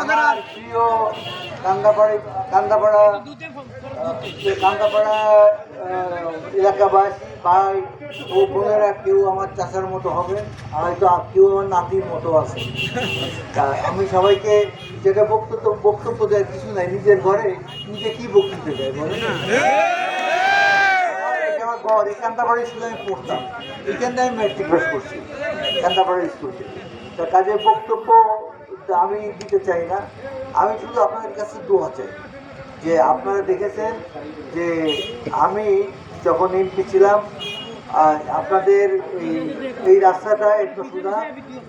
আমার প্রিয় কান্দাপাড়া কান্দাপাড়া কান্দাপাড়া এলাকাবাসী ভাই ও বোনেরা, কেউ আমার চাচার মতো হবে, হয়তো কেউ আমার নাতির মতো আছে। তা আমি সবাইকে যেটা বক্তব্য দেওয়ার কিছু নাই, নিজের ঘরে নিজে কি বক্তব্য দেয় বলে না। আমার ঘর এই কান্দাপাড়া স্কুলে আমি পড়তাম, এখানে আমি ম্যাট্রিক পাস করছি কান্দাপাড়া স্কুল থেকে। তা কাজের বক্তব্য আমি দিতে চাই না, আমি শুধু আপনাদের কাছে দোয়া চাই যে আপনারা দেখেছেন যে আমি যখন এমপি ছিলাম আপনাদের এই রাস্তাটা একটু সুদা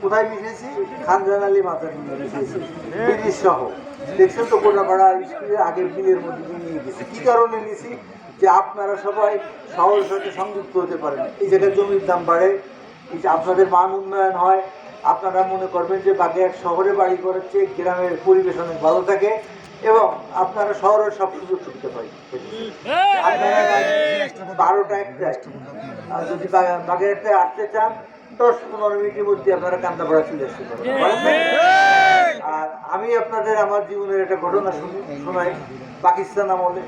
কোথায় মিশেছি, খানজান আলী মাথা নিয়ে মিশেছি ব্রিটিশ সহ। দেখছেন তো কোটাপাড়া স্কুলের আগের বিলের মধ্যে দিয়ে নিয়ে গেছি। কী কারণে নিয়েছি? যে আপনারা সবাই শহরের সাথে সংযুক্ত হতে পারেন, এই জায়গায় জমির দাম বাড়ে, এই যে আপনাদের মান উন্নয়ন হয়, আপনারা মনে করবেন যে বাগেরহাট শহরে বাড়ি করার চেয়ে গ্রামের পরিবেশ অনেক ভালো থাকে এবং আপনারা শহরের সব সুযোগ সুবিধা পাই। 12টা 1টা যদি বাগেরহাটে আসতে চান 10-15 মিনিটের মধ্যে আপনারা কান্দাপাড়া চলে আসতে পারেন। আর আমি আপনাদের আমার জীবনের একটা ঘটনা শোনাই। পাকিস্তান আমলে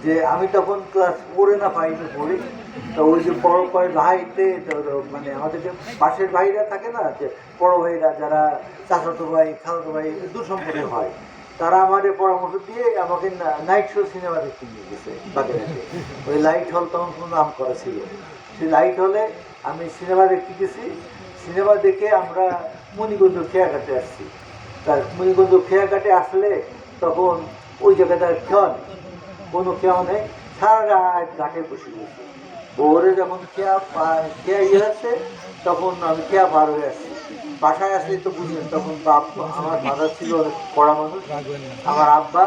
যে আমি তখন ক্লাস 4 না 5 পড়ি, তো ওই যে বড় কয় ভাইতে মানে আমাদের যে পাশের ভাইরা থাকে না, যে বড় ভাইরা যারা চাচাতো ভাই খালাতো ভাই দূর সম্পর্কে হয়, তারা আমাদের পরামর্শ দিয়ে আমাকে নাইট শো সিনেমা দেখতে নিয়ে গেছে বাগেরহাটে। ওই লাইট হল তখন কোনো নাম করা ছিল, সেই লাইট হলে আমি সিনেমা দেখতে গেছি। সিনেমা দেখে আমরা মণিগঞ্জ খেয়াঘাটে আসছি। তার মণিগঞ্জ খেয়াঘাটে আসলে তখন ওই জায়গাটা খেয়া নেই, কোনো খেয়া নেই, সারা রাত ঘাটে বসে গেছি। ভোরে যখন খেয়া ইয়ে আসছে তখন আমি খেয়া পার হয়ে আসছি। বাসায় আসলে তো বুঝলেন তখন আমার ফাদার ছিল অনেক পড়া মানুষ, আমার আব্বা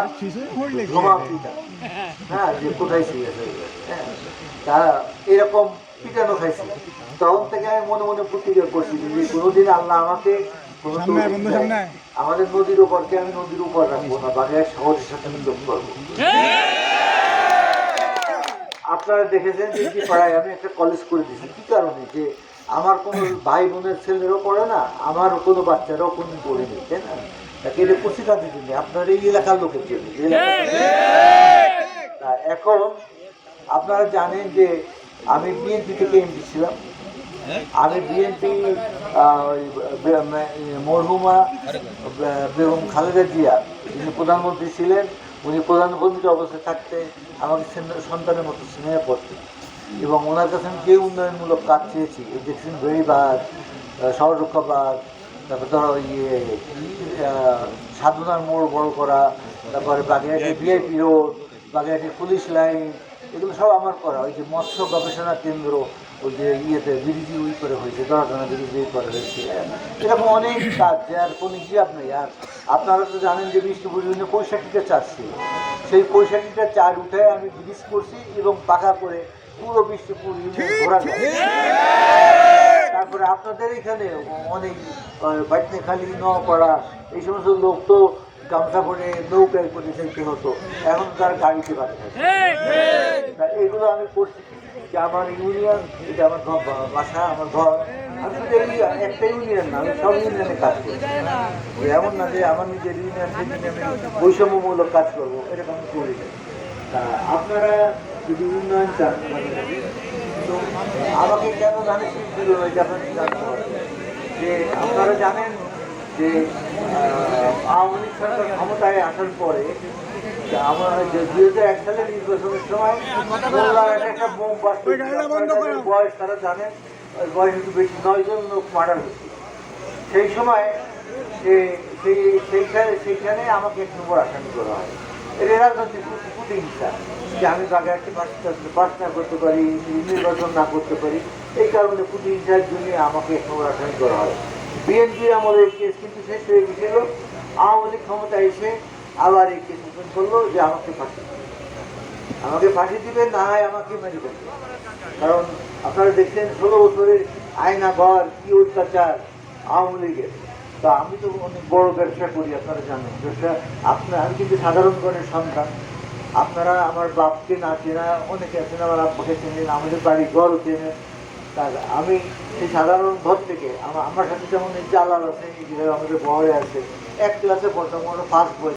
ঘুমা পিতা, হ্যাঁ যে কোথায় ছিল, হ্যাঁ তা এরকম পিটানো খাইছি। তখন থেকে আমি মনে মনে প্রতিজ্ঞা করছি যে কোনোদিন আল্লাহ আমাকে আমাদের নদীর উপরকে আমি নদীর উপর রাখবো না, বাগেরহাট শহরের সাথে আমি যোগ করবো। আপনারা দেখেছেন যে পাড়ায় আমি একটা কলেজ করে দিয়েছি। কি কারণে? যে আমার কোনো ভাই বোনের ছেলেরাও পড়ে না, আমার কোনো বাচ্চারাও কোনো পড়েনি, তাই না? তাকে এটা করছি কাজের জন্য, আপনার এই এলাকার লোকের জন্য। এখন আপনারা জানেন যে আমি বিএনপি থেকে এমপি ছিলাম। আমি বিএনপি মরহুমা বেগম খালেদা জিয়া যিনি প্রধানমন্ত্রী ছিলেন, উনি প্রধানমন্ত্রী অবস্থায় থাকতে আমাকে সন্তানের মতো স্নেহ করতেন এবং ওনার কাছে আমি যে উন্নয়নমূলক কাজ চেয়েছি, এই দেখছেন বেড়িবাঁধ, সড়করক্ষাবাদ, তারপর ধরো সাধনার মোড় বড় করা, তারপরে বাগেরহাটের ভিআইপি রোড, বাগেরহাটের পুলিশ লাইন, এগুলো সব আমার করা। ওই যে মৎস্য গবেষণা কেন্দ্র ওই যে ইয়েতে বিরিজি উই করে হয়েছে, দরাটানা বিরিজি করে হয়েছে, এরকম অনেক কাজ যে আর কোনো হিসাব নেই। আর আপনারা তো জানেন যে বিষ্ণুপুর ইউনিয়নে 65টা চার ছিল, সেই 65টা চার উঠে আমি ব্রিজ করছি এবং পাকা করে পুরো বিষ্ণুপুর ইউনিয়ন ঘোরা যায়। তারপরে আপনাদের এখানে অনেক বাইটনেখালি, নোয়াপাড়া এই সমস্ত লোক তো গামছা পরে নৌকায় করে যাইতে হতো, এখন তার গাড়িতে পারে। এগুলো আমি করছি যে আমার ইউনিয়ন, এটা আমার বাসা, আমার ঘর। আমি শুধু একটা ইউনিয়ন না, আমি সব ইউনিয়নে কাজ করি। এমন না যে আমার নিজের ইউনিয়ন থেকে আমি বৈষম্যমূলক কাজ করবো, এরকম আমি করি না। তা আপনারা যদি উন্নয়ন চান তো আমাকে কেন ধানের শীষ দিল এটা আপনারা জানতে পারবেন। যে আপনারা জানেন যে আওয়ামী লীগ সরকার ক্ষমতায় আসার পরে আমার 2001 সালের নির্বাচনের সময় একটা বোম বয়স তারা জানেন, বয়স একটু বেশি, 9 জন লোক মার্ডার হয়েছে। সেই সময় সেইখানে আমাকে 1 নম্বর আসামি করা হয়। এটা রাজনৈতিক প্রতিহিংসা যে আমি বাগেরহাটে পাস না করতে পারি, নির্বাচন না করতে পারি, এই কারণে প্রতিহিংসার জন্য আমাকে 1 নম্বর আসামি করা হয়। বিএনপির আমাদের কেস কিন্তু শেষ হয়ে গেছিল, আওয়ামী লীগ ক্ষমতা এসে আবার এই কেস ওপেন করলো যে আমাকে ফাঁসি দিবে, না হয় আমাকে মেরে ফেলবে। কারণ আপনারা দেখছেন 16 বছরের আয়না ঘর কি অত্যাচার আওয়ামী লীগের। তা আমি তো অনেক বড় ব্যবসা করি, আপনারা জানেন ব্যবসা। আমি কিন্তু সাধারণ ঘরের সন্তান। আপনারা আমার বাপকে না চেনা অনেকে আছেন, আমার আব্বাকে চেনেন, আমাদের বাড়ি ঘরও চেনেন। তার আমি সেই সাধারণ ঘর থেকে আমার সাথে যেমন জালাল আছে, এই আমাদের বহরে আছে, এক ক্লাসে বর্তমানে ফার্স্ট বয়।